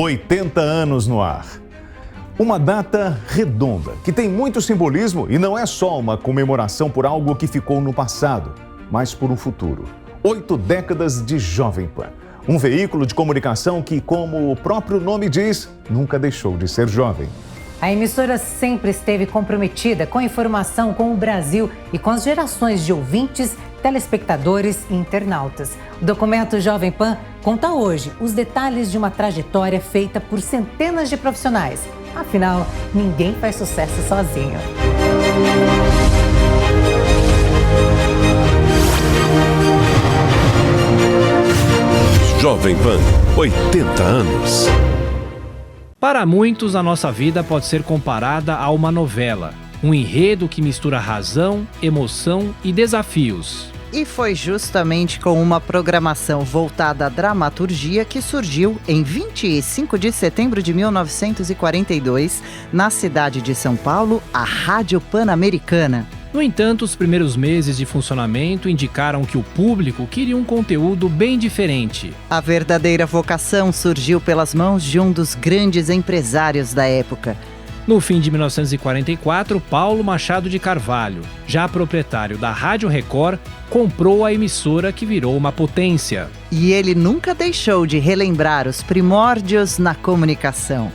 80 anos no ar. Uma data redonda, que tem muito simbolismo e não é só uma comemoração por algo que ficou no passado, mas por um futuro. 8 décadas de Jovem Pan. Um veículo de comunicação que, como o próprio nome diz, nunca deixou de ser jovem. A emissora sempre esteve comprometida com a informação com o Brasil e com as gerações de ouvintes, telespectadores e internautas. O documento Jovem Pan conta hoje os detalhes de uma trajetória feita por centenas de profissionais. Afinal, ninguém faz sucesso sozinho. Jovem Pan, 80 anos. Para muitos, a nossa vida pode ser comparada a uma novela. Um enredo que mistura razão, emoção e desafios. E foi justamente com uma programação voltada à dramaturgia que surgiu em 25 de setembro de 1942, na cidade de São Paulo, a Rádio Pan-Americana. No entanto, os primeiros meses de funcionamento indicaram que o público queria um conteúdo bem diferente. A verdadeira vocação surgiu pelas mãos de um dos grandes empresários da época. No fim de 1944, Paulo Machado de Carvalho, já proprietário da Rádio Record, comprou a emissora que virou uma potência. E ele nunca deixou de relembrar os primórdios na comunicação.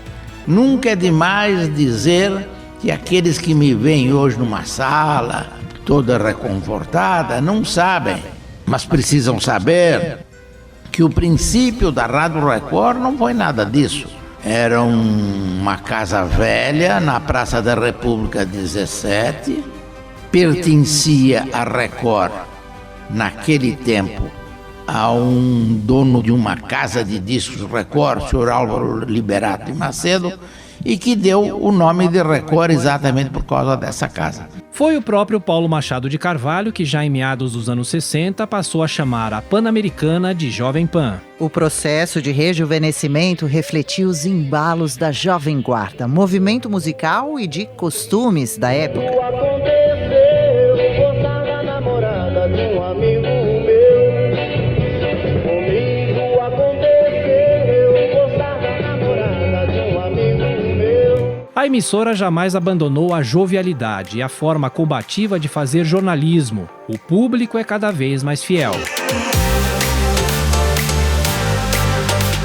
Nunca é demais dizer que aqueles que me veem hoje numa sala, toda reconfortada, não sabem, mas precisam saber que o princípio da Rádio Record não foi nada disso. Era uma casa velha na Praça da República 17, pertencia à Record, naquele tempo, a um dono de uma casa de discos Record, o senhor Álvaro Liberato de Macedo, e que deu o nome de Record exatamente por causa dessa casa. Foi o próprio Paulo Machado de Carvalho que, já em meados dos anos 60, passou a chamar a Pan-Americana de Jovem Pan. O processo de rejuvenescimento refletiu os embalos da Jovem Guarda, movimento musical e de costumes da época. A emissora jamais abandonou a jovialidade e a forma combativa de fazer jornalismo. O público é cada vez mais fiel.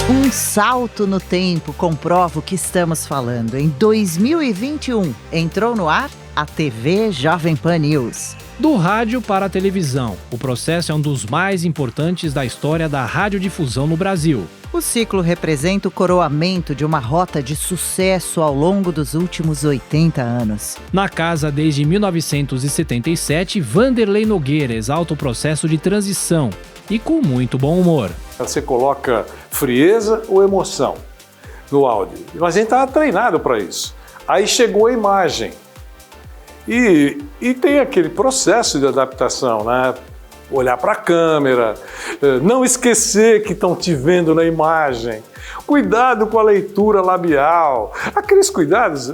Um salto no tempo comprova o que estamos falando. Em 2021, entrou no ar a TV Jovem Pan News. Do rádio para a televisão, o processo é um dos mais importantes da história da radiodifusão no Brasil. O ciclo representa o coroamento de uma rota de sucesso ao longo dos últimos 80 anos. Na casa desde 1977, Vanderlei Nogueira exalta o processo de transição e com muito bom humor. Você coloca frieza ou emoção no áudio. Mas a gente estava treinado para isso. Aí chegou a imagem. E tem aquele processo de adaptação, né? Olhar para a câmera, não esquecer que estão te vendo na imagem, cuidado com a leitura labial, aqueles cuidados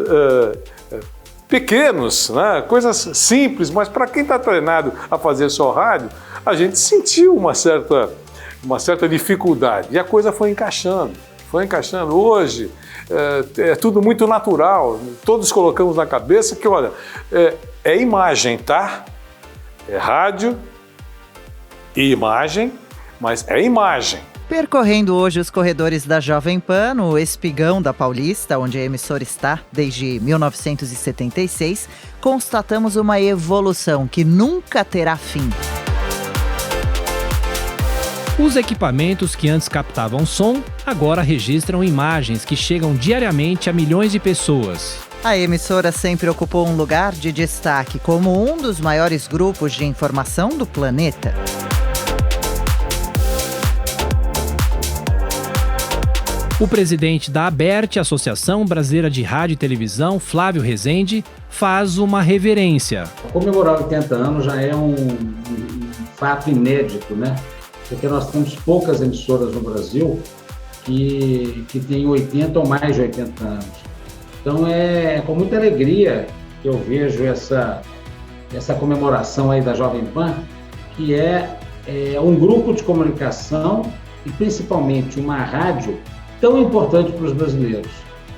pequenos, né? Coisas simples, mas para quem está treinado a fazer só rádio, a gente sentiu uma certa dificuldade e a coisa foi encaixando. Hoje é tudo muito natural, todos colocamos na cabeça que, olha, é imagem, tá? É rádio e imagem, mas é imagem. Percorrendo hoje os corredores da Jovem Pan, no Espigão da Paulista, onde a emissora está desde 1976, constatamos uma evolução que nunca terá fim. Os equipamentos que antes captavam som, agora registram imagens que chegam diariamente a milhões de pessoas. A emissora sempre ocupou um lugar de destaque como um dos maiores grupos de informação do planeta. O presidente da ABERT, Associação Brasileira de Rádio e Televisão, Flávio Rezende, faz uma reverência. Comemorar 80 anos já é um fato inédito, né? Porque nós temos poucas emissoras no Brasil que têm 80 ou mais de 80 anos. Então é com muita alegria que eu vejo essa comemoração aí da Jovem Pan, que é um grupo de comunicação e principalmente uma rádio tão importante para os brasileiros.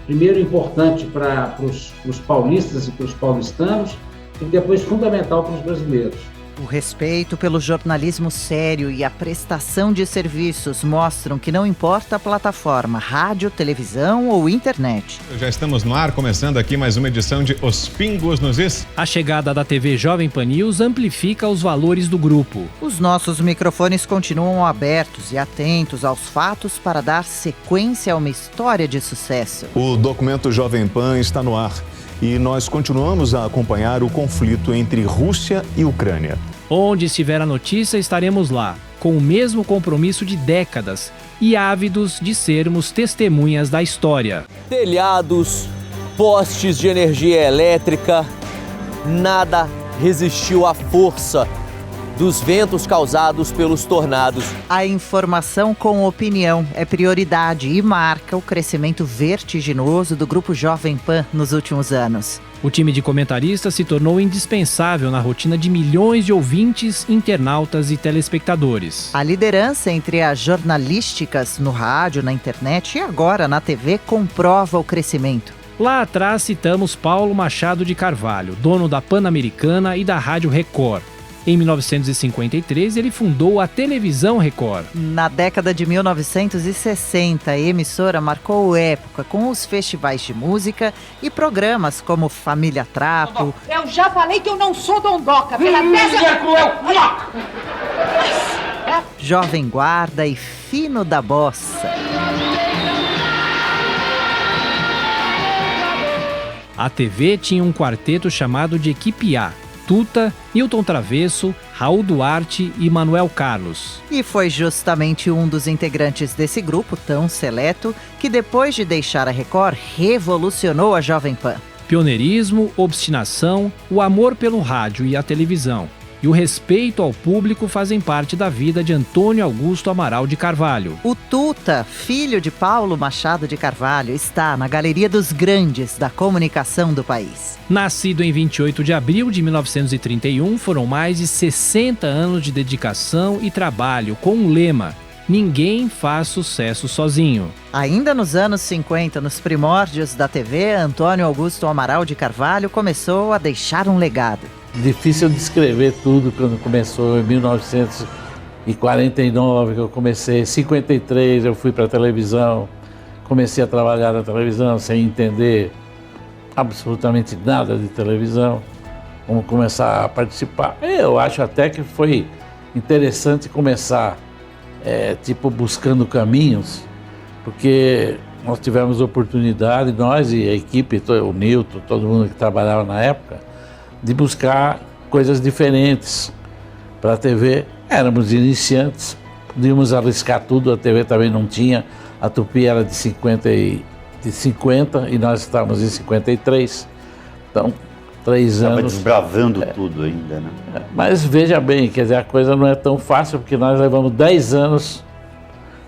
Primeiro, importante para os paulistas e para os paulistanos, e depois fundamental para os brasileiros. O respeito pelo jornalismo sério e a prestação de serviços mostram que não importa a plataforma, rádio, televisão ou internet. Já estamos no ar, começando aqui mais uma edição de Os Pingos nos Is. A chegada da TV Jovem Pan News amplifica os valores do grupo. Os nossos microfones continuam abertos e atentos aos fatos para dar sequência a uma história de sucesso. O documento Jovem Pan está no ar e nós continuamos a acompanhar o conflito entre Rússia e Ucrânia. Onde estiver a notícia, estaremos lá, com o mesmo compromisso de décadas e ávidos de sermos testemunhas da história. Telhados, postes de energia elétrica, nada resistiu à força dos ventos causados pelos tornados. A informação com opinião é prioridade e marca o crescimento vertiginoso do Grupo Jovem Pan nos últimos anos. O time de comentaristas se tornou indispensável na rotina de milhões de ouvintes, internautas e telespectadores. A liderança entre as jornalísticas no rádio, na internet e agora na TV comprova o crescimento. Lá atrás citamos Paulo Machado de Carvalho, dono da Pan-Americana e da Rádio Record. Em 1953, ele fundou a Televisão Record. Na década de 1960, a emissora marcou época com os festivais de música e programas como Família Trapo. Eu já falei que eu não sou dondoca, pela tese... Jovem Guarda e Fino da Bossa. A TV tinha um quarteto chamado de Equipe A. Tuta, Nilton Travesso, Raul Duarte e Manuel Carlos. E foi justamente um dos integrantes desse grupo tão seleto que, depois de deixar a Record, revolucionou a Jovem Pan. Pioneirismo, obstinação, o amor pelo rádio e a televisão e o respeito ao público fazem parte da vida de Antônio Augusto Amaral de Carvalho. O Tuta, filho de Paulo Machado de Carvalho, está na galeria dos grandes da comunicação do país. Nascido em 28 de abril de 1931, foram mais de 60 anos de dedicação e trabalho com o lema: ninguém faz sucesso sozinho. Ainda nos anos 50, nos primórdios da TV, Antônio Augusto Amaral de Carvalho começou a deixar um legado. Difícil descrever tudo quando começou em 1949, que eu comecei. Em 53 eu fui para a televisão, comecei a trabalhar na televisão sem entender absolutamente nada de televisão. Vamos começar a participar. Eu acho até que foi interessante começar, buscando caminhos, porque nós tivemos oportunidade, nós e a equipe, o Nilton, todo mundo que trabalhava na época, de buscar coisas diferentes para a TV. Éramos iniciantes, podíamos arriscar tudo, a TV também não tinha, a Tupi era de 50 e nós estávamos em 53, então 3 anos... Estava desbravando tudo ainda, né? Mas veja bem, quer dizer, a coisa não é tão fácil, porque nós levamos 10 anos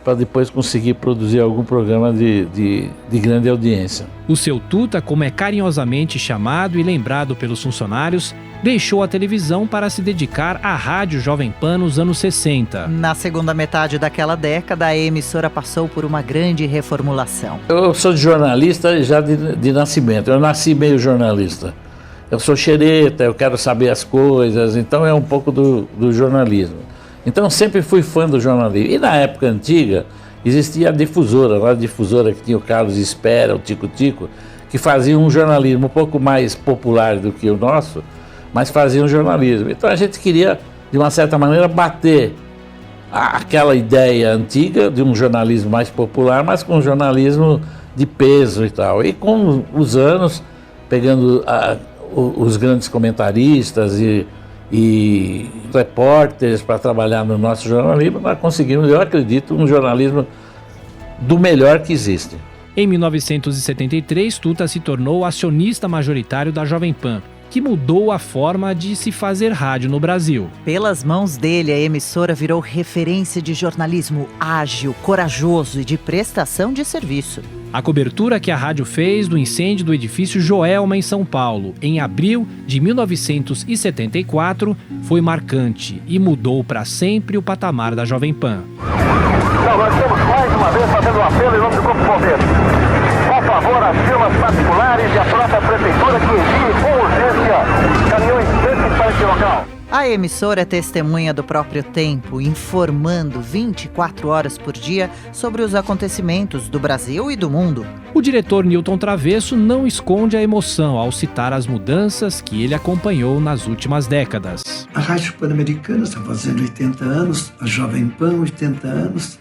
para depois conseguir produzir algum programa de grande audiência. O seu Tuta, como é carinhosamente chamado e lembrado pelos funcionários, deixou a televisão para se dedicar à Rádio Jovem Pan nos anos 60. Na segunda metade daquela década, a emissora passou por uma grande reformulação. Eu sou jornalista já de nascimento, eu nasci meio jornalista. Eu sou xereta, eu quero saber as coisas, então é um pouco do jornalismo. Então sempre fui fã do jornalismo. E na época antiga existia a difusora que tinha o Carlos Espera, o Tico Tico, que faziam um jornalismo um pouco mais popular do que o nosso, mas faziam jornalismo. Então a gente queria, de uma certa maneira, bater aquela ideia antiga de um jornalismo mais popular, mas com um jornalismo de peso e tal. E com os anos, pegando os grandes comentaristas e repórteres para trabalhar no nosso jornalismo, nós conseguimos, eu acredito, um jornalismo do melhor que existe. Em 1973, Tuta se tornou acionista majoritário da Jovem Pan, que mudou a forma de se fazer rádio no Brasil. Pelas mãos dele, a emissora virou referência de jornalismo ágil, corajoso e de prestação de serviço. A cobertura que a rádio fez do incêndio do edifício Joelma, em São Paulo, em abril de 1974, foi marcante e mudou para sempre o patamar da Jovem Pan. Nós temos mais uma vez fazendo um apelo em nome do Corpo de Bombeiros. Por favor, as firmas particulares e a própria prefeitura que envie com urgência caminhões grandes para esse local. A emissora é testemunha do próprio tempo, informando 24 horas por dia sobre os acontecimentos do Brasil e do mundo. O diretor Newton Travesso não esconde a emoção ao citar as mudanças que ele acompanhou nas últimas décadas. A Rádio Pan-Americana está fazendo 80 anos, a Jovem Pan 80 anos,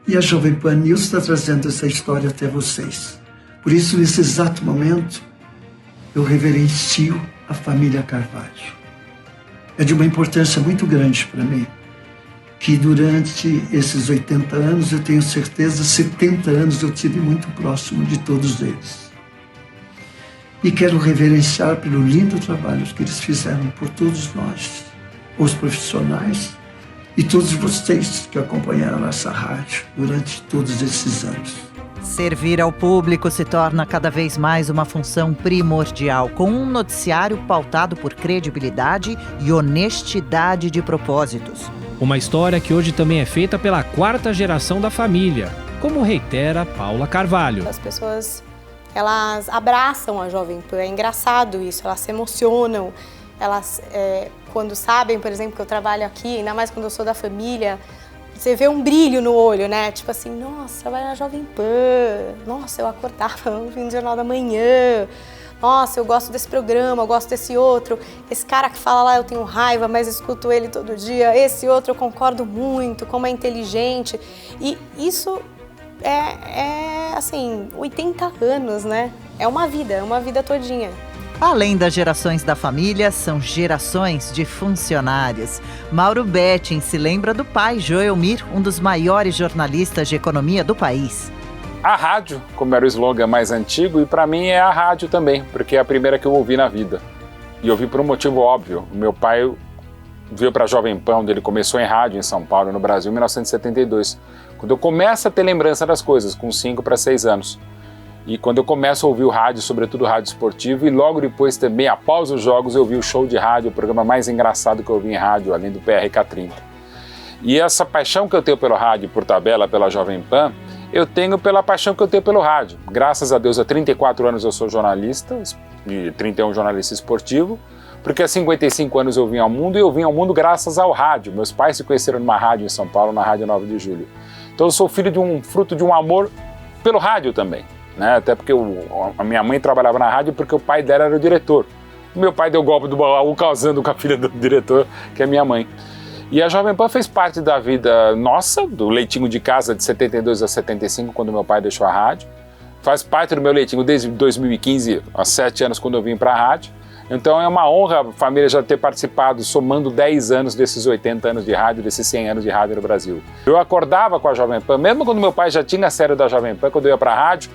e a Jovem Pan News está trazendo essa história até vocês. Por isso, nesse exato momento, eu reverencio a família Carvalho. É de uma importância muito grande para mim, que durante esses 80 anos, eu tenho certeza, 70 anos eu tive muito próximo de todos eles. E quero reverenciar pelo lindo trabalho que eles fizeram por todos nós, os profissionais e todos vocês que acompanharam essa rádio durante todos esses anos. Servir ao público se torna cada vez mais uma função primordial, com um noticiário pautado por credibilidade e honestidade de propósitos. Uma história que hoje também é feita pela 4ª geração da família, como reitera Paula Carvalho. As pessoas, elas abraçam a Jovem Pan, é engraçado isso, elas se emocionam. Elas, quando sabem, por exemplo, que eu trabalho aqui, ainda mais quando eu sou da família, você vê um brilho no olho, né? Tipo assim, nossa, trabalho na Jovem Pan, nossa, eu acordava ouvindo o Jornal da Manhã, nossa, eu gosto desse programa, eu gosto desse outro, esse cara que fala lá eu tenho raiva, mas escuto ele todo dia, esse outro eu concordo muito, como é inteligente. E isso assim, 80 anos, né? É uma vida todinha. Além das gerações da família, são gerações de funcionários. Mauro Betting se lembra do pai, Joelmir, um dos maiores jornalistas de economia do país. A rádio, como era o slogan mais antigo, e para mim é a rádio também, porque é a primeira que eu ouvi na vida. E eu ouvi por um motivo óbvio. O meu pai veio para a Jovem Pan, onde ele começou em rádio em São Paulo, no Brasil, em 1972. Quando eu começo a ter lembrança das coisas, com 5 para 6 anos. E quando eu começo a ouvir o rádio, sobretudo o rádio esportivo, e logo depois também, após os jogos, eu vi o Show de Rádio, o programa mais engraçado que eu vi em rádio, além do PRK30. E essa paixão que eu tenho pelo rádio, por tabela, pela Jovem Pan, eu tenho pela paixão que eu tenho pelo rádio. Graças a Deus, há 34 anos eu sou jornalista, e 31 jornalista esportivo, porque há 55 anos eu vim ao mundo, e eu vim ao mundo graças ao rádio. Meus pais se conheceram numa rádio em São Paulo, na Rádio 9 de Julho. Então eu sou filho de fruto de um amor pelo rádio também. Né? Até porque a minha mãe trabalhava na rádio porque o pai dela era o diretor. O meu pai deu golpe do baú casando com a filha do diretor, que é minha mãe. E a Jovem Pan fez parte da vida nossa, do leitinho de casa de 72 a 75, quando meu pai deixou a rádio. Faz parte do meu leitinho desde 2015, há 7 anos, quando eu vim para a rádio. Então é uma honra a família já ter participado, somando 10 anos desses 80 anos de rádio, desses 100 anos de rádio no Brasil. Eu acordava com a Jovem Pan, mesmo quando meu pai já tinha a série da Jovem Pan, quando eu ia para a rádio,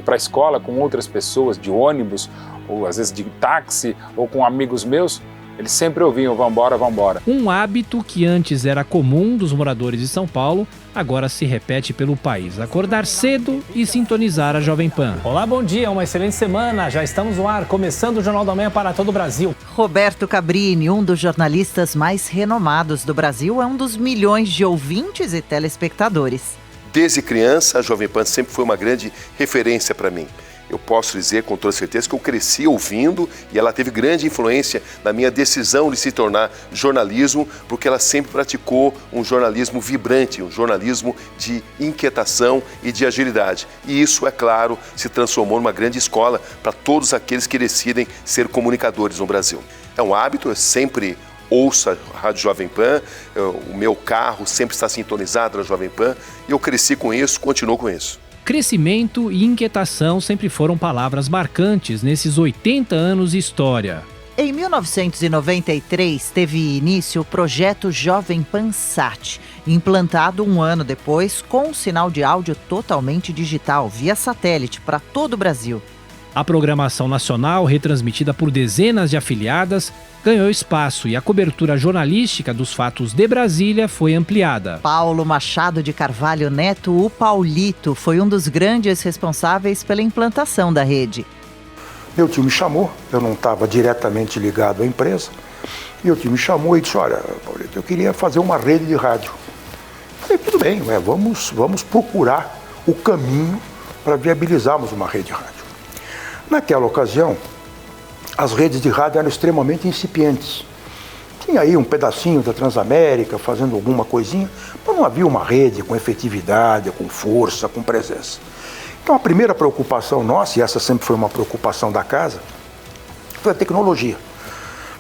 para a escola, com outras pessoas, de ônibus, ou às vezes de táxi, ou com amigos meus, eles sempre ouviam, vambora, vambora. Um hábito que antes era comum dos moradores de São Paulo, agora se repete pelo país. Acordar cedo e sintonizar a Jovem Pan. Olá, bom dia, uma excelente semana. Já estamos no ar, começando o Jornal da Manhã para todo o Brasil. Roberto Cabrini, um dos jornalistas mais renomados do Brasil, é um dos milhões de ouvintes e telespectadores. Desde criança, a Jovem Pan sempre foi uma grande referência para mim. Eu posso dizer com toda certeza que eu cresci ouvindo e ela teve grande influência na minha decisão de se tornar jornalismo, porque ela sempre praticou um jornalismo vibrante, um jornalismo de inquietação e de agilidade. E isso, é claro, se transformou numa grande escola para todos aqueles que decidem ser comunicadores no Brasil. É um hábito, eu sempre ouço a Rádio Jovem Pan, o meu carro sempre está sintonizado na Jovem Pan, e eu cresci com isso, continuo com isso. Crescimento e inquietação sempre foram palavras marcantes nesses 80 anos de história. Em 1993, teve início o projeto Jovem Pan Sat, implantado um ano depois com um sinal de áudio totalmente digital, via satélite, para todo o Brasil. A programação nacional, retransmitida por dezenas de afiliadas, ganhou espaço e a cobertura jornalística dos fatos de Brasília foi ampliada. Paulo Machado de Carvalho Neto, o Paulito, foi um dos grandes responsáveis pela implantação da rede. Meu tio me chamou, eu não estava diretamente ligado à empresa, e o tio me chamou e disse, olha, Paulito, eu queria fazer uma rede de rádio. Falei, tudo bem, vamos procurar o caminho para viabilizarmos uma rede de rádio. Naquela ocasião, as redes de rádio eram extremamente incipientes. Tinha aí um pedacinho da Transamérica fazendo alguma coisinha, mas não havia uma rede com efetividade, com força, com presença. Então a primeira preocupação nossa, e essa sempre foi uma preocupação da casa, foi a tecnologia.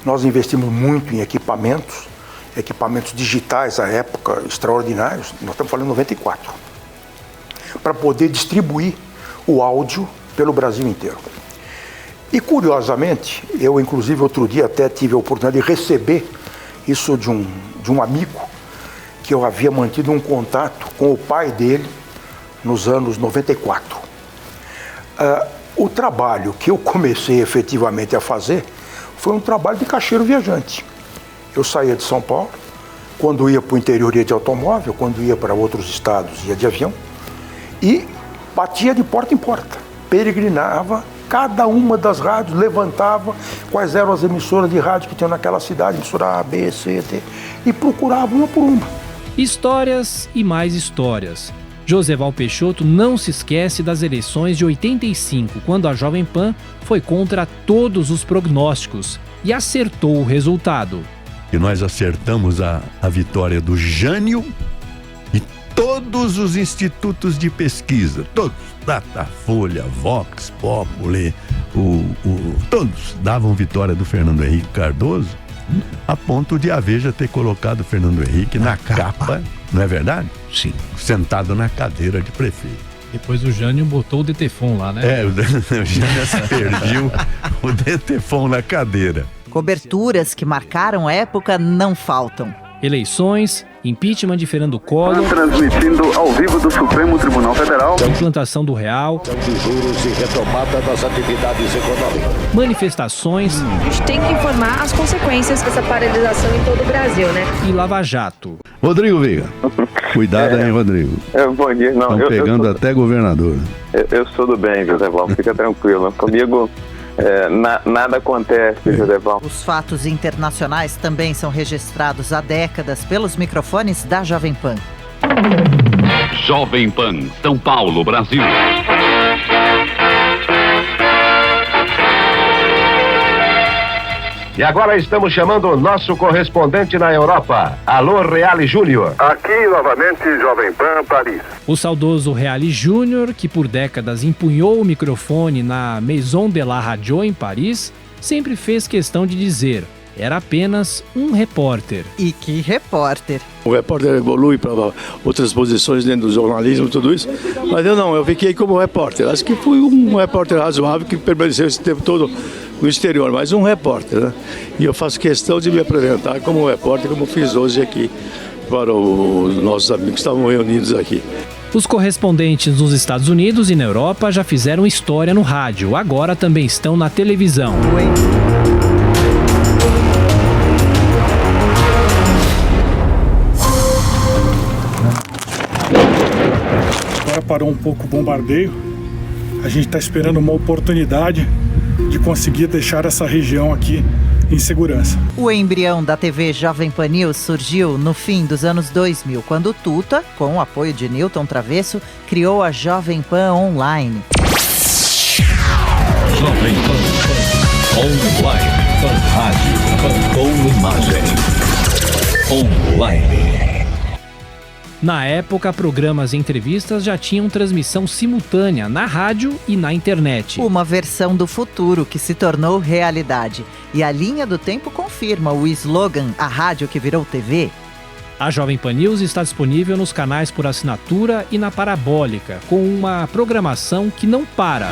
Nós investimos muito em equipamentos digitais à época extraordinários, nós estamos falando em 94, para poder distribuir o áudio pelo Brasil inteiro. E curiosamente, eu inclusive outro dia até tive a oportunidade de receber isso de um amigo, que eu havia mantido um contato com o pai dele nos anos 94. O trabalho que eu comecei efetivamente a fazer foi um trabalho de caixeiro viajante. Eu saía de São Paulo, quando ia para o interior ia de automóvel, quando ia para outros estados ia de avião, e batia de porta em porta, peregrinava cada uma das rádios, levantava quais eram as emissoras de rádio que tinham naquela cidade, emissora A, B, C, D, e procurava uma por uma. Histórias e mais histórias. Joseval Peixoto não se esquece das eleições de 85, quando a Jovem Pan foi contra todos os prognósticos e acertou o resultado. E nós acertamos a vitória do Jânio e todos os institutos de pesquisa, todos, Datafolha, Vox Populi, todos davam vitória do Fernando Henrique Cardoso, a ponto de a Veja ter colocado o Fernando Henrique na capa, não é verdade? Sim. Sentado na cadeira de prefeito. Depois o Jânio botou o Detefon lá, né? O Jânio perdiu o Detefon na cadeira. Coberturas que marcaram a época não faltam. Eleições, impeachment de Fernando Collor, transmitindo ao vivo do Supremo Tribunal Federal, implantação do real, de juros e retomada das atividades econômicas, manifestações. A gente tem que informar as consequências dessa paralisação em todo o Brasil, né? E Lava Jato. Rodrigo Viga, cuidado aí, Rodrigo. Bom dia, não. Estão pegando até governador. Eu sou do bem, José Val, fica tranquilo. Comigo nada acontece, José Val. Os fatos internacionais também são registrados há décadas pelos microfones da Jovem Pan. Jovem Pan, São Paulo, Brasil. E agora estamos chamando o nosso correspondente na Europa. Alô, Reale Júnior. Aqui novamente, Jovem Pan, Paris. O saudoso Reale Júnior, que por décadas empunhou o microfone na Maison de la Radio em Paris, sempre fez questão de dizer: era apenas um repórter. E que repórter! O repórter evolui para outras posições dentro do jornalismo e tudo isso, mas eu fiquei como repórter. Acho que fui um repórter razoável que permaneceu esse tempo todo no exterior, mas um repórter, né? E eu faço questão de me apresentar como repórter, como fiz hoje aqui para os nossos amigos que estavam reunidos aqui. Os correspondentes nos Estados Unidos e na Europa já fizeram história no rádio, agora também estão na televisão. Agora parou um pouco o bombardeio, a gente está esperando uma oportunidade de conseguir deixar essa região aqui em segurança. O embrião da TV Jovem Pan News surgiu no fim dos anos 2000, quando Tuta, com o apoio de Newton Travesso, criou a Jovem Pan Online. Jovem Pan Online, Pan Rádio, Pan com imagem. Online. Na época, programas e entrevistas já tinham transmissão simultânea na rádio e na internet. Uma versão do futuro que se tornou realidade. E a linha do tempo confirma o slogan "A rádio que virou TV". A Jovem Pan News está disponível nos canais por assinatura e na parabólica, com uma programação que não para.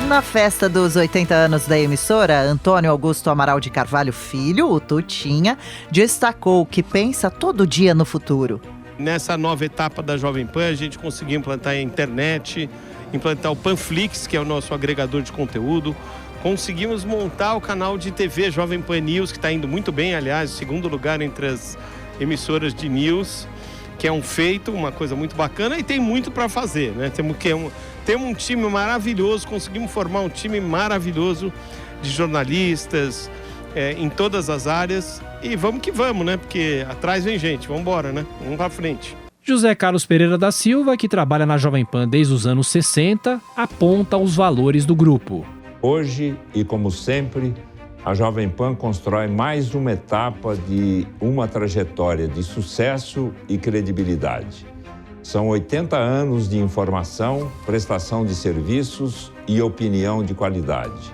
Na festa dos 80 anos da emissora, Antônio Augusto Amaral de Carvalho Filho, o Tutinha, destacou que pensa todo dia no futuro. Nessa nova etapa da Jovem Pan, a gente conseguiu implantar a internet, implantar o Panflix, que é o nosso agregador de conteúdo. Conseguimos montar o canal de TV Jovem Pan News, que está indo muito bem, aliás, segundo lugar entre as emissoras de news, que é um feito, uma coisa muito bacana, e tem muito para fazer, né? Temos um time maravilhoso, conseguimos formar um time maravilhoso de jornalistas em todas as áreas, E vamos que vamos, né? Porque atrás vem gente, vamos embora, né? Vamos pra frente. José Carlos Pereira da Silva, que trabalha na Jovem Pan desde os anos 60, aponta os valores do grupo. Hoje, e como sempre, a Jovem Pan constrói mais uma etapa de uma trajetória de sucesso e credibilidade. São 80 anos de informação, prestação de serviços e opinião de qualidade.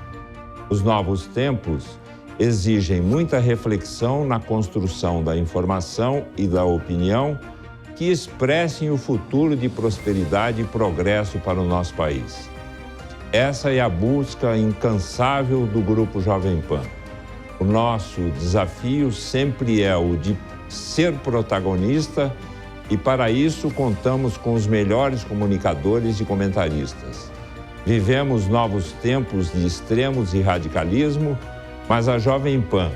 Os novos tempos exigem muita reflexão na construção da informação e da opinião que expressem o futuro de prosperidade e progresso para o nosso país. Essa é a busca incansável do Grupo Jovem Pan. O nosso desafio sempre é o de ser protagonista e, para isso, contamos com os melhores comunicadores e comentaristas. Vivemos novos tempos de extremos e radicalismo, mas a Jovem Pan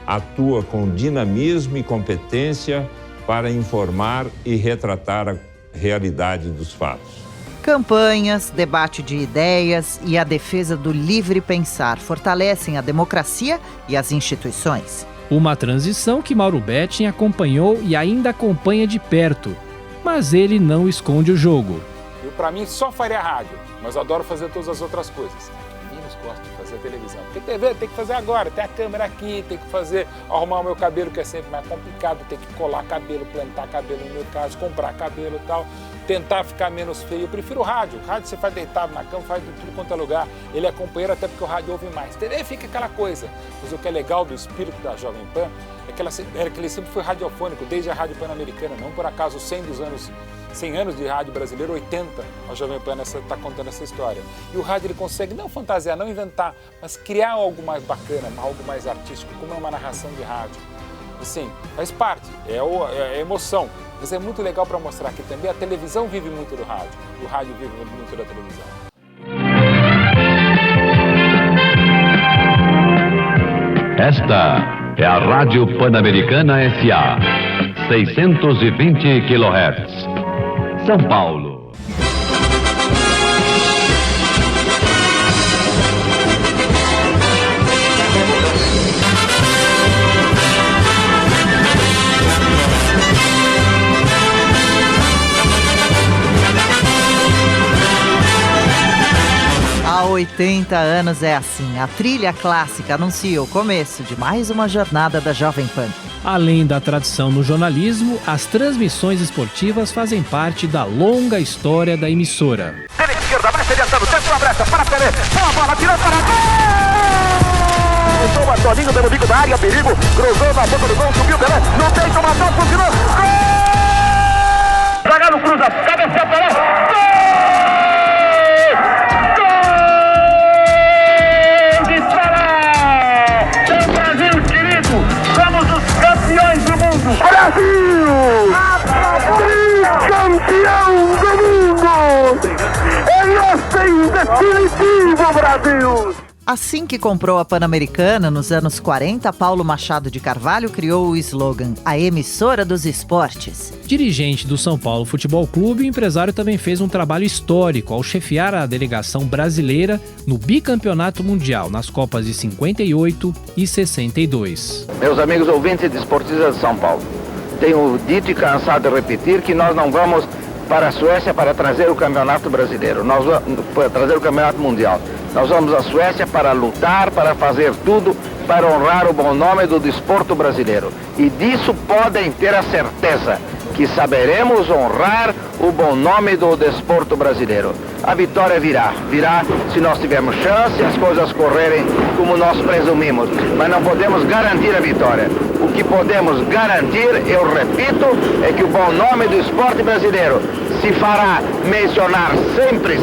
atua com dinamismo e competência para informar e retratar a realidade dos fatos. Campanhas, debate de ideias e a defesa do livre pensar fortalecem a democracia e as instituições. Uma transição que Mauro Betting acompanhou e ainda acompanha de perto, mas ele não esconde o jogo. Eu, para mim, só faria rádio, mas adoro fazer todas as outras coisas. Menos gosto de fazer televisão. Porque TV tem que fazer agora, tem a câmera aqui, tem que fazer, arrumar o meu cabelo, que é sempre mais complicado, tem que colar cabelo, plantar cabelo no meu caso, comprar cabelo e tal, tentar ficar menos feio. Eu prefiro o rádio. O rádio você faz deitado na cama, faz de tudo quanto é lugar. Ele é companheiro até porque o rádio ouve mais. TV fica aquela coisa. Mas o que é legal do espírito da Jovem Pan é que ele sempre foi radiofônico, desde a Rádio Pan-Americana. Não por acaso 100 anos de rádio brasileiro, 80, a Jovem Pan está contando essa história. E o rádio ele consegue não fantasiar, não inventar, mas criar algo mais bacana, algo mais artístico, como é uma narração de rádio. Assim, faz parte, é a emoção. Mas é muito legal para mostrar que também a televisão vive muito do rádio. O rádio vive muito da televisão. Esta é a Rádio Pan-Americana S.A. 620 kHz. São Paulo. Há 80 anos é assim. A trilha clássica anuncia o começo de mais uma jornada da Jovem Pan. Além da tradição no jornalismo, as transmissões esportivas fazem parte da longa história da emissora. Pela esquerda, vai se adiantando, tenta uma brecha, para Pelé, boa bola, tirou para gol! Toma Toninho pelo bico da área, perigo, cruzou na boca do gol, subiu Pelé, no peito, matou, funcionou, gol! Zagallo cruza, cabeça Pelé, gol! Brasil! Tricampeão do mundo! É nosso em definitivo, Brasil! Assim que comprou a Pan-Americana, nos anos 40, Paulo Machado de Carvalho criou o slogan A Emissora dos Esportes. Dirigente do São Paulo Futebol Clube, o empresário também fez um trabalho histórico ao chefiar a delegação brasileira no bicampeonato mundial, nas Copas de 58 e 62. Meus amigos ouvintes de esportistas de São Paulo, tenho dito e cansado de repetir que nós não vamos para a Suécia para trazer o campeonato brasileiro, nós vamos para trazer o campeonato mundial. Nós vamos à Suécia para lutar, para fazer tudo, para honrar o bom nome do desporto brasileiro. E disso podem ter a certeza que saberemos honrar o bom nome do desporto brasileiro. A vitória virá se nós tivermos chance e as coisas correrem como nós presumimos. Mas não podemos garantir a vitória. O que podemos garantir, eu repito, é que o bom nome do esporte brasileiro se fará mencionar sempre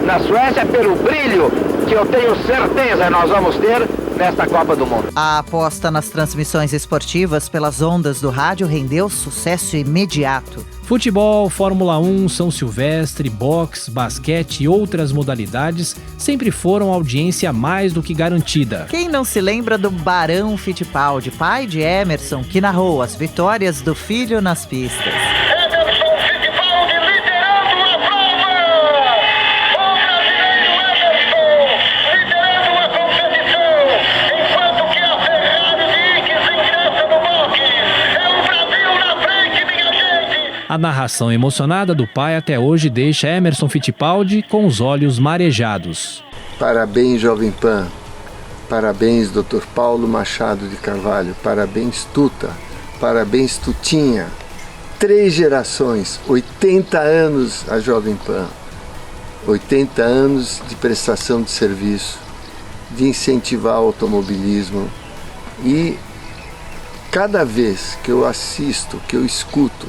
na Suécia pelo brilho que eu tenho certeza nós vamos ter nesta Copa do Mundo. A aposta nas transmissões esportivas pelas ondas do rádio rendeu sucesso imediato. Futebol, Fórmula 1, São Silvestre, boxe, basquete e outras modalidades sempre foram audiência mais do que garantida. Quem não se lembra do Barão Fittipaldi, pai de Emerson, que narrou as vitórias do filho nas pistas? A narração emocionada do pai até hoje deixa Emerson Fittipaldi com os olhos marejados. Parabéns, Jovem Pan. Parabéns, Dr. Paulo Machado de Carvalho. Parabéns, Tuta. Parabéns, Tutinha. 3 gerações, 80 anos a Jovem Pan. 80 anos de prestação de serviço, de incentivar o automobilismo. E cada vez que eu assisto, que eu escuto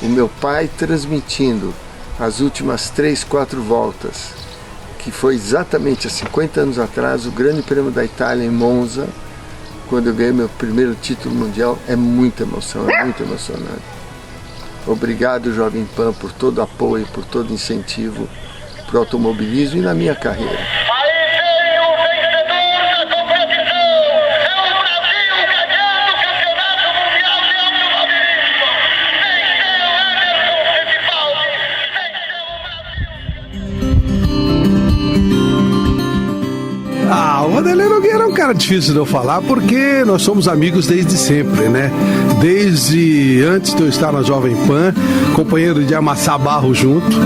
o meu pai transmitindo as últimas 3, 4 voltas, que foi exatamente há 50 anos atrás, o Grande Prêmio da Itália em Monza, quando eu ganhei meu primeiro título mundial, é muita emoção, é muito emocionante. Obrigado, Jovem Pan, por todo o apoio, por todo o incentivo para o automobilismo e na minha carreira. O Vanderlei Nogueira é um cara difícil de eu falar porque nós somos amigos desde sempre, né? Desde antes de eu estar na Jovem Pan, companheiro de amassar barro junto,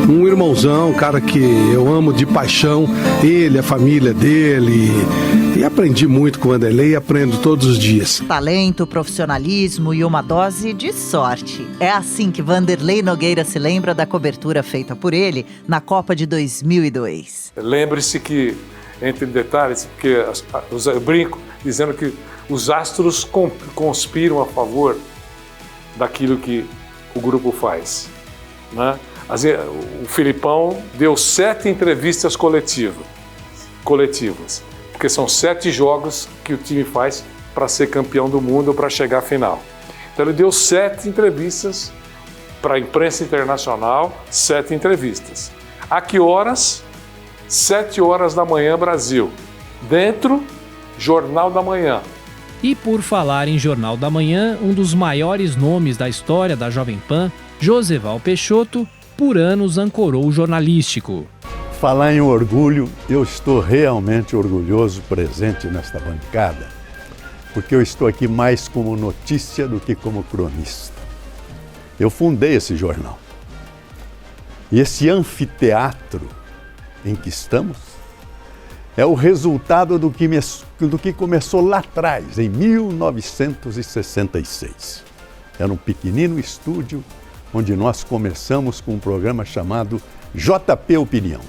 um irmãozão, um cara que eu amo de paixão, ele, a família dele, e aprendi muito com o Vanderlei e aprendo todos os dias. Talento, profissionalismo e uma dose de sorte. É assim que Vanderlei Nogueira se lembra da cobertura feita por ele na Copa de 2002. Lembre-se que, entre detalhes, porque eu brinco dizendo que os astros conspiram a favor daquilo que o grupo faz, né? O Filipão deu 7 entrevistas coletivas, porque são 7 jogos que o time faz para ser campeão do mundo ou para chegar à final. Então ele deu 7 entrevistas para a imprensa internacional, 7 entrevistas. A que horas? 7 horas da manhã, Brasil. Dentro, Jornal da Manhã. E por falar em Jornal da Manhã, um dos maiores nomes da história da Jovem Pan, Joseval Peixoto, por anos ancorou o jornalístico. Falar em orgulho, eu estou realmente orgulhoso presente nesta bancada, porque eu estou aqui mais como notícia do que como cronista. Eu fundei esse jornal. E esse anfiteatro em que estamos é o resultado do que começou lá atrás, em 1966. Era um pequenino estúdio onde nós começamos com um programa chamado JP Opinião.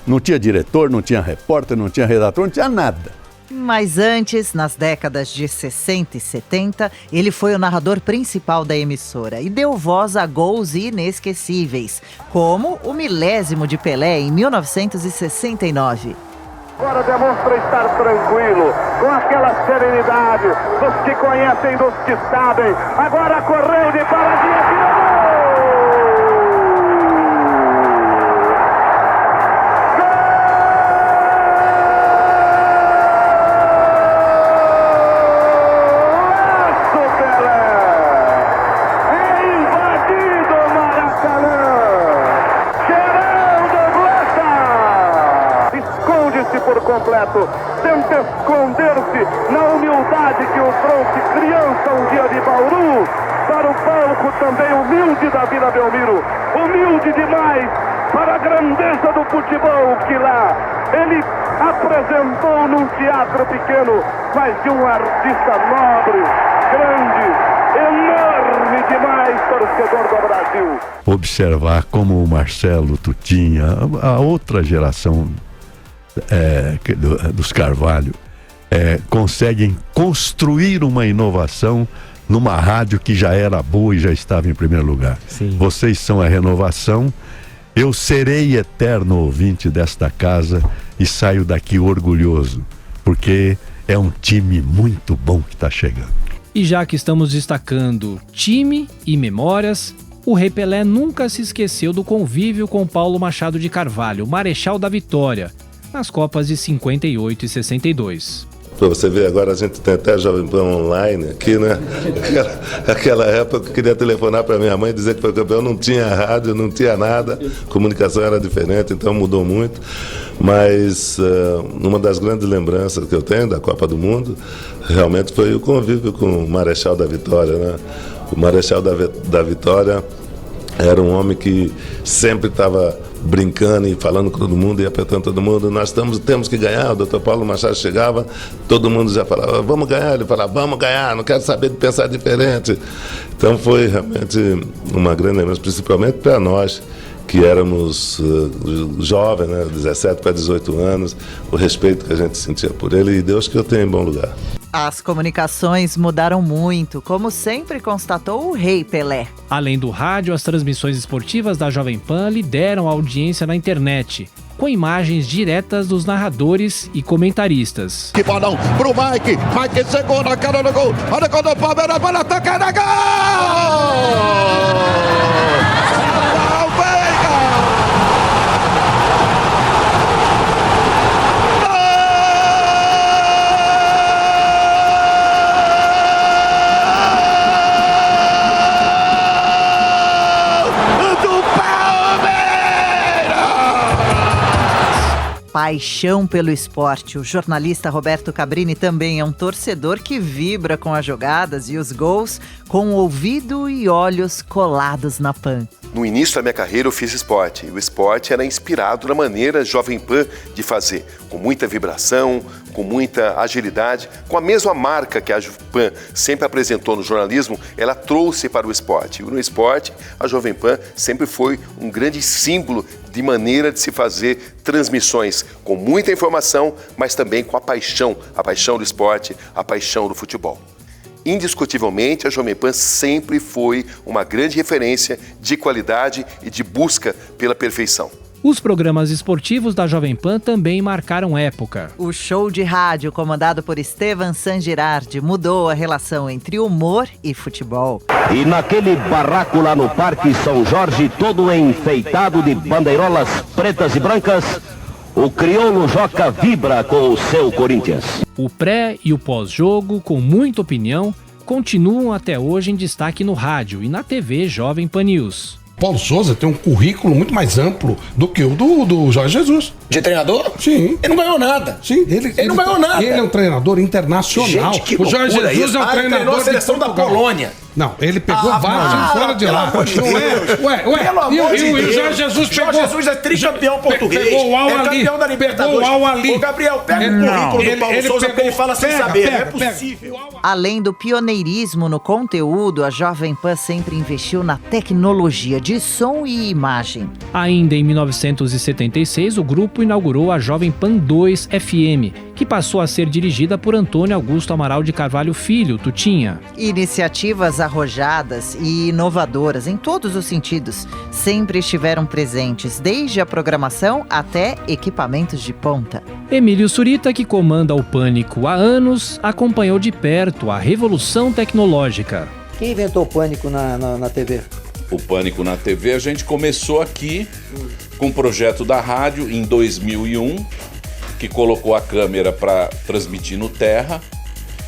Não tinha diretor, não tinha repórter, não tinha redator, não tinha nada. Mas antes, nas décadas de 60 e 70, ele foi o narrador principal da emissora e deu voz a gols inesquecíveis, como o 1000º de Pelé em 1969. Agora demonstra estar tranquilo, com aquela serenidade dos que conhecem, dos que sabem. Agora correu de paradinha, tirou gol! Tenta esconder-se na humildade que o trouxe criança um dia de Bauru para o palco também humilde da Vila Belmiro, humilde demais para a grandeza do futebol que lá ele apresentou num teatro pequeno, mas de um artista nobre, grande, enorme demais, torcedor do Brasil. Observar como o Marcelo, Tutinha, a outra geração dos Carvalho conseguem construir uma inovação numa rádio que já era boa e já estava em primeiro lugar. Sim. Vocês são a renovação. Eu serei eterno ouvinte desta casa e saio daqui orgulhoso, porque é um time muito bom que está chegando. E já que estamos destacando time e memórias, o Rei Pelé nunca se esqueceu do convívio com Paulo Machado de Carvalho, Marechal da Vitória, nas Copas de 58 e 62. Para você ver, agora a gente tem até Jovem Pan Online aqui, né? Aquela época eu queria telefonar para minha mãe e dizer que foi campeão, não tinha rádio, não tinha nada, a comunicação era diferente, então mudou muito. Mas uma das grandes lembranças que eu tenho da Copa do Mundo realmente foi o convívio com o Marechal da Vitória, né? O Marechal da Vitória era um homem que sempre estava brincando e falando com todo mundo e apertando todo mundo. Nós temos que ganhar. O Dr. Paulo Machado chegava, todo mundo já falava, vamos ganhar. Ele falava, vamos ganhar, não quero saber de pensar diferente. Então foi realmente uma grande lembrança, principalmente para nós, que éramos jovens, né, 17 para 18 anos, o respeito que a gente sentia por ele, e Deus que eu tenha em bom lugar. As comunicações mudaram muito, como sempre constatou o Rei Pelé. Além do rádio, as transmissões esportivas da Jovem Pan lideram a audiência na internet, com imagens diretas dos narradores e comentaristas. Que balão pro Mike chegou na cara do gol, olha quando o Palmeiras vai tocar na gol! Paixão pelo esporte. O jornalista Roberto Cabrini também é um torcedor que vibra com as jogadas e os gols com o ouvido e olhos colados na Pan. No início da minha carreira eu fiz esporte, e o esporte era inspirado na maneira Jovem Pan de fazer, com muita vibração, com muita agilidade, com a mesma marca que a Pan sempre apresentou no jornalismo, ela trouxe para o esporte. E no esporte, a Jovem Pan sempre foi um grande símbolo de maneira de se fazer transmissões com muita informação, mas também com a paixão do esporte, a paixão do futebol. Indiscutivelmente, a Jovem Pan sempre foi uma grande referência de qualidade e de busca pela perfeição. Os programas esportivos da Jovem Pan também marcaram época. O show de rádio, comandado por Estevan San Girardi, mudou a relação entre humor e futebol. E naquele barraco lá no Parque São Jorge, todo enfeitado de bandeirolas pretas e brancas, o crioulo Joca vibra com o seu Corinthians. O pré e o pós-jogo, com muita opinião, continuam até hoje em destaque no rádio e na TV Jovem Pan News. Paulo Souza tem um currículo muito mais amplo do que o do Jorge Jesus. De treinador? Sim. Ele não ganhou nada. Sim. Ele não ganhou nada. Ele é um treinador internacional. Gente, que o Jorge loucura Jesus isso. é um treinador treinou a seleção da Polônia. Não, ele pegou vários fora de lá. Pelo amor de Deus. E o Jorge Jesus pegou... Jorge Jesus é tricampeão português. Pegou o Al-Ali. É campeão da Libertadores. Ô, Gabriel, pega o currículo do Paulo Souza porque ele fala sem saber. Não é possível. Além do pioneirismo no conteúdo, a Jovem Pan sempre investiu na tecnologia de som e imagem. Ainda em 1976, o grupo inaugurou a Jovem Pan 2 FM, que passou a ser dirigida por Antônio Augusto Amaral de Carvalho Filho, Tutinha. Iniciativas arrojadas e inovadoras em todos os sentidos sempre estiveram presentes, desde a programação até equipamentos de ponta. Emílio Surita, que comanda o Pânico há anos, acompanhou de perto a revolução tecnológica. Quem inventou o Pânico na TV? O Pânico na TV a gente começou aqui com o projeto da rádio em 2001, que colocou a câmera para transmitir no Terra.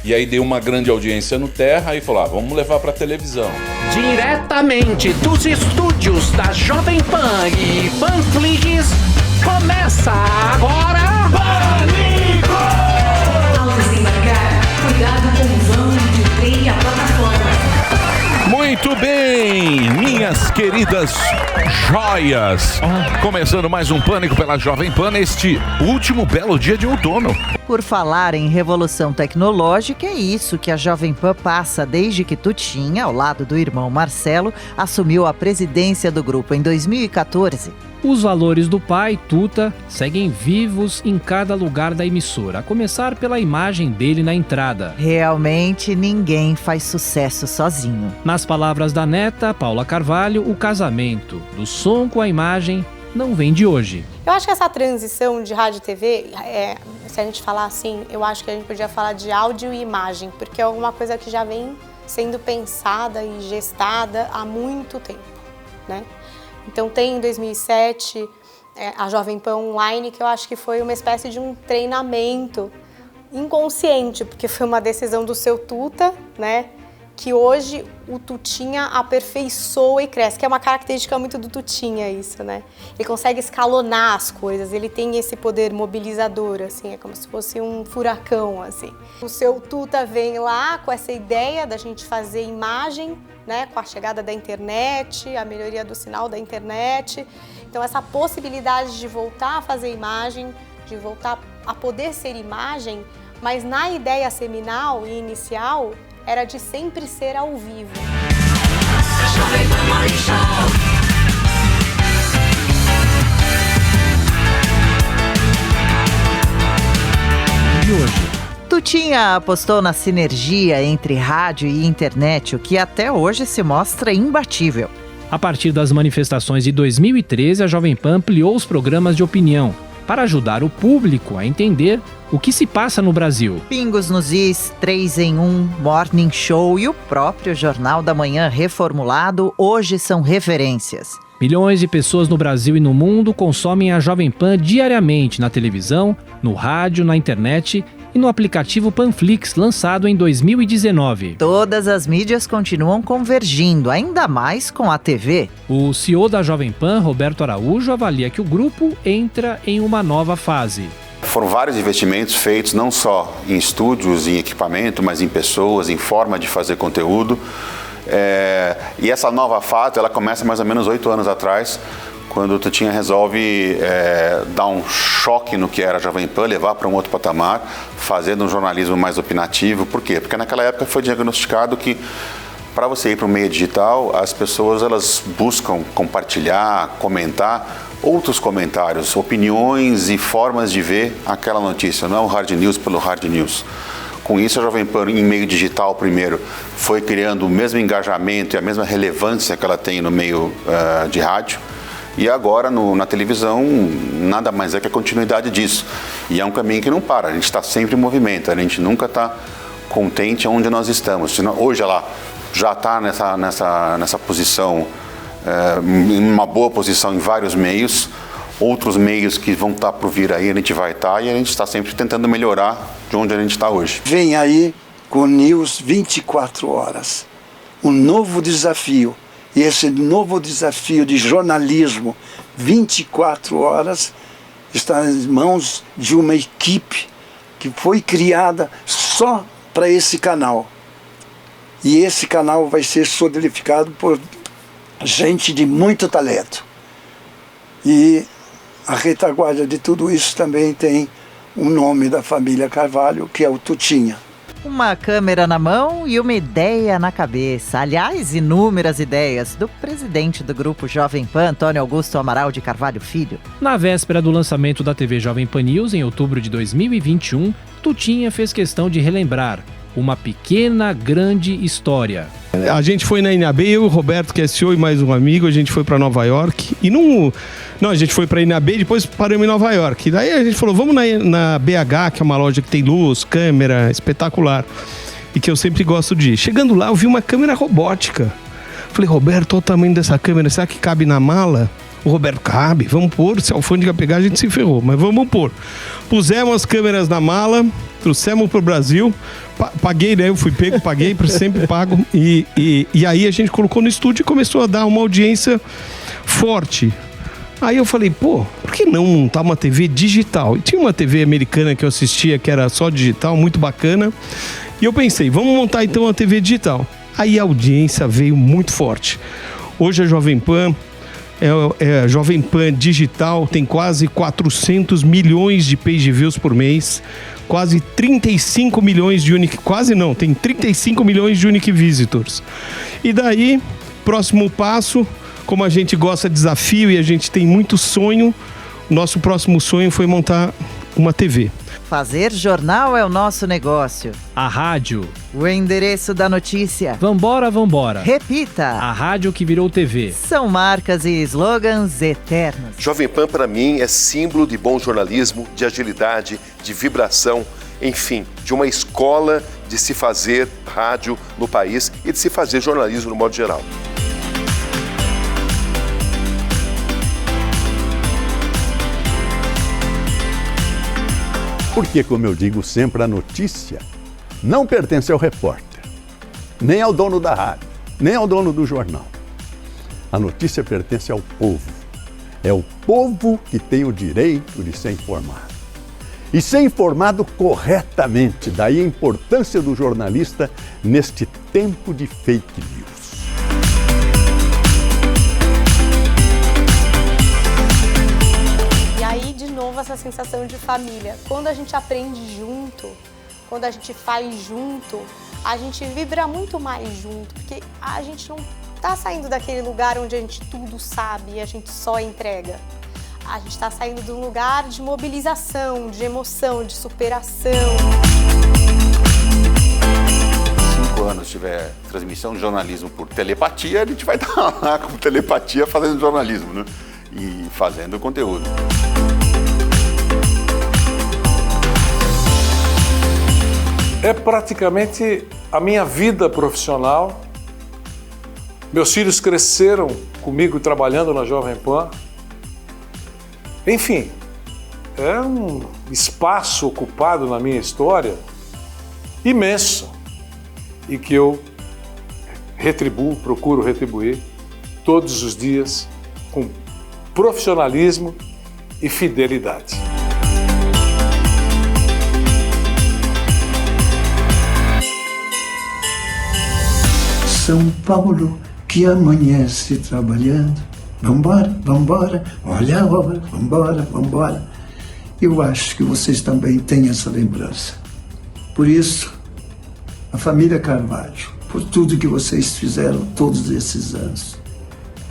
E aí deu uma grande audiência no Terra e falou, vamos levar para televisão. Diretamente dos estúdios da Jovem Pan e Panflix, começa agora... Pânico! Ao desembarcar, cuidado com o vão de trem e a plataforma. Muito bem, minhas queridas joias. Começando mais um Pânico pela Jovem Pan neste último belo dia de outono. Por falar em revolução tecnológica, é isso que a Jovem Pan passa desde que Tutinha, ao lado do irmão Marcelo, assumiu a presidência do grupo em 2014. Os valores do pai, Tuta, seguem vivos em cada lugar da emissora, a começar pela imagem dele na entrada. Realmente ninguém faz sucesso sozinho. Nas palavras da neta, Paula Carvalho, o casamento do som com a imagem não vem de hoje. Eu acho que essa transição de rádio e TV, se a gente falar assim, eu acho que a gente podia falar de áudio e imagem, porque é alguma coisa que já vem sendo pensada e gestada há muito tempo, né? Então tem em 2007 a Jovem Pan Online, que eu acho que foi uma espécie de um treinamento inconsciente, porque foi uma decisão do seu Tuta, né? que hoje o Tutinha aperfeiçoa e cresce, que é uma característica muito do Tutinha isso, né? Ele consegue escalonar as coisas, ele tem esse poder mobilizador, assim, é como se fosse um furacão, assim. O seu Tuta vem lá com essa ideia da gente fazer imagem, né? Com a chegada da internet, a melhoria do sinal da internet. Então essa possibilidade de voltar a fazer imagem, de voltar a poder ser imagem, mas na ideia seminal e inicial, era de sempre ser ao vivo. De hoje. Tutinha apostou na sinergia entre rádio e internet, o que até hoje se mostra imbatível. A partir das manifestações de 2013, a Jovem Pan ampliou os programas de opinião para ajudar o público a entender o que se passa no Brasil. Pingos nos Is, 3 em 1, Morning Show e o próprio Jornal da Manhã reformulado hoje são referências. Milhões de pessoas no Brasil e no mundo consomem a Jovem Pan diariamente na televisão, no rádio, na internet e no aplicativo Panflix, lançado em 2019. Todas as mídias continuam convergindo, ainda mais com a TV. O CEO da Jovem Pan, Roberto Araújo, avalia que o grupo entra em uma nova fase. Foram vários investimentos feitos não só em estúdios, em equipamento, mas em pessoas, em forma de fazer conteúdo. E essa nova fase, ela começa mais ou menos 8 anos atrás, quando o Tutinha resolve dar um choque no que era a Jovem Pan, levar para um outro patamar, fazendo um jornalismo mais opinativo. Por quê? Porque naquela época foi diagnosticado que para você ir para o meio digital, as pessoas elas buscam compartilhar, comentar outros comentários, opiniões e formas de ver aquela notícia, não é o hard news pelo hard news. Com isso, a Jovem Pan, em meio digital, primeiro, foi criando o mesmo engajamento e a mesma relevância que ela tem no meio de rádio. E agora, na televisão, nada mais é que a continuidade disso. E é um caminho que não para, a gente está sempre em movimento, a gente nunca está contente onde nós estamos. Hoje ela já está nessa posição, em uma boa posição em vários meios, outros meios que vão estar por vir aí, a gente vai estar e a gente está sempre tentando melhorar de onde a gente está hoje. Vem aí com News 24 horas, um novo desafio. E esse novo desafio de jornalismo 24 horas está nas mãos de uma equipe que foi criada só para esse canal. E esse canal vai ser solidificado por gente de muito talento. E a retaguarda de tudo isso também tem o nome da família Carvalho, que é o Tutinha. Uma câmera na mão e uma ideia na cabeça. Aliás, inúmeras ideias do presidente do grupo Jovem Pan, Antônio Augusto Amaral de Carvalho Filho. Na véspera do lançamento da TV Jovem Pan News, em outubro de 2021, Tutinha fez questão de relembrar uma pequena, grande história. A gente foi na INAB, eu e o Roberto, que é CEO, e mais um amigo, a gente foi para Nova York. E não, a gente foi para a INAB e depois paramos em Nova York. E daí a gente falou, vamos na BH, que é uma loja que tem luz, câmera, espetacular. E que eu sempre gosto de ir. Chegando lá, eu vi uma câmera robótica. Falei, Roberto, olha o tamanho dessa câmera, será que cabe na mala? O Roberto, cabe, vamos pôr, se a alfândega pegar a gente se ferrou, mas vamos pôr. Pusemos as câmeras na mala, trouxemos para o Brasil, paguei, né? Eu fui pego, paguei, sempre pago. E aí a gente colocou no estúdio e começou a dar uma audiência forte. Aí eu falei, por que não montar uma TV digital? E tinha uma TV americana que eu assistia que era só digital, muito bacana. E eu pensei, vamos montar então uma TV digital. Aí a audiência veio muito forte. Hoje a Jovem Pan... a Jovem Pan Digital tem quase 400 milhões de page views por mês, quase 35 milhões de unique... Quase não, tem 35 milhões de unique visitors. E daí, próximo passo, como a gente gosta de desafio e a gente tem muito sonho, nosso próximo sonho foi montar uma TV. Fazer jornal é o nosso negócio. A rádio. O endereço da notícia. Vambora, vambora. Repita. A rádio que virou TV. São marcas e slogans eternos. Jovem Pan, para mim, é símbolo de bom jornalismo, de agilidade, de vibração, enfim, de uma escola de se fazer rádio no país e de se fazer jornalismo no modo geral. Porque, como eu digo sempre, a notícia não pertence ao repórter. nem ao dono da rádio, nem ao dono do jornal. A notícia pertence ao povo. É o povo que tem o direito de ser informado. E ser informado corretamente, daí a importância do jornalista neste tempo de fake news. E aí, de novo, essa sensação de família. Quando a gente aprende junto, quando a gente faz junto, a gente vibra muito mais junto, porque a gente não está saindo daquele lugar onde a gente tudo sabe e a gente só entrega. A gente está saindo de um lugar de mobilização, de emoção, de superação. 5 anos tiver transmissão de jornalismo por telepatia, a gente vai estar lá com telepatia fazendo jornalismo, né? E fazendo conteúdo. É praticamente a minha vida profissional. Meus filhos cresceram comigo trabalhando na Jovem Pan. Enfim, é um espaço ocupado na minha história imenso e que eu retribuo, procuro retribuir todos os dias com profissionalismo e fidelidade. São Paulo que amanhece trabalhando. Vambora, vambora, olha a hora, vambora, vambora. Eu acho que vocês também têm essa lembrança. Por isso, a família Carvalho, por tudo que vocês fizeram todos esses anos,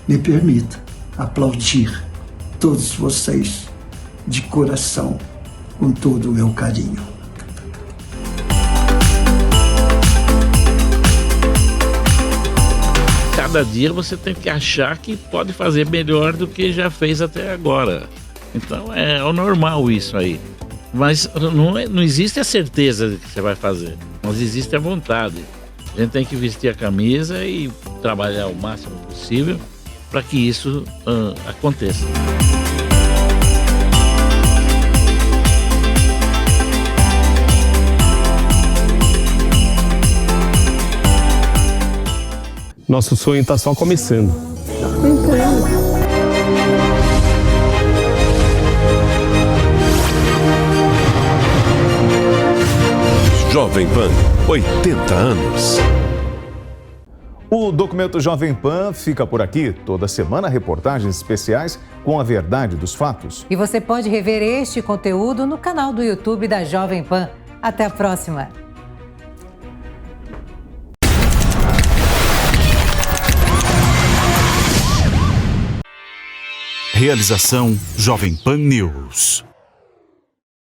me permita aplaudir todos vocês de coração, com todo o meu carinho. Cada dia você tem que achar que pode fazer melhor do que já fez até agora. Então é o normal isso aí. Mas não existe a certeza de que você vai fazer, mas existe a vontade. A gente tem que vestir a camisa e trabalhar o máximo possível para que isso aconteça. Nosso sonho está só começando. Jovem Pan, 80 anos. O documento Jovem Pan fica por aqui. Toda semana, reportagens especiais com a verdade dos fatos. E você pode rever este conteúdo no canal do YouTube da Jovem Pan. Até a próxima. Realização Jovem Pan News.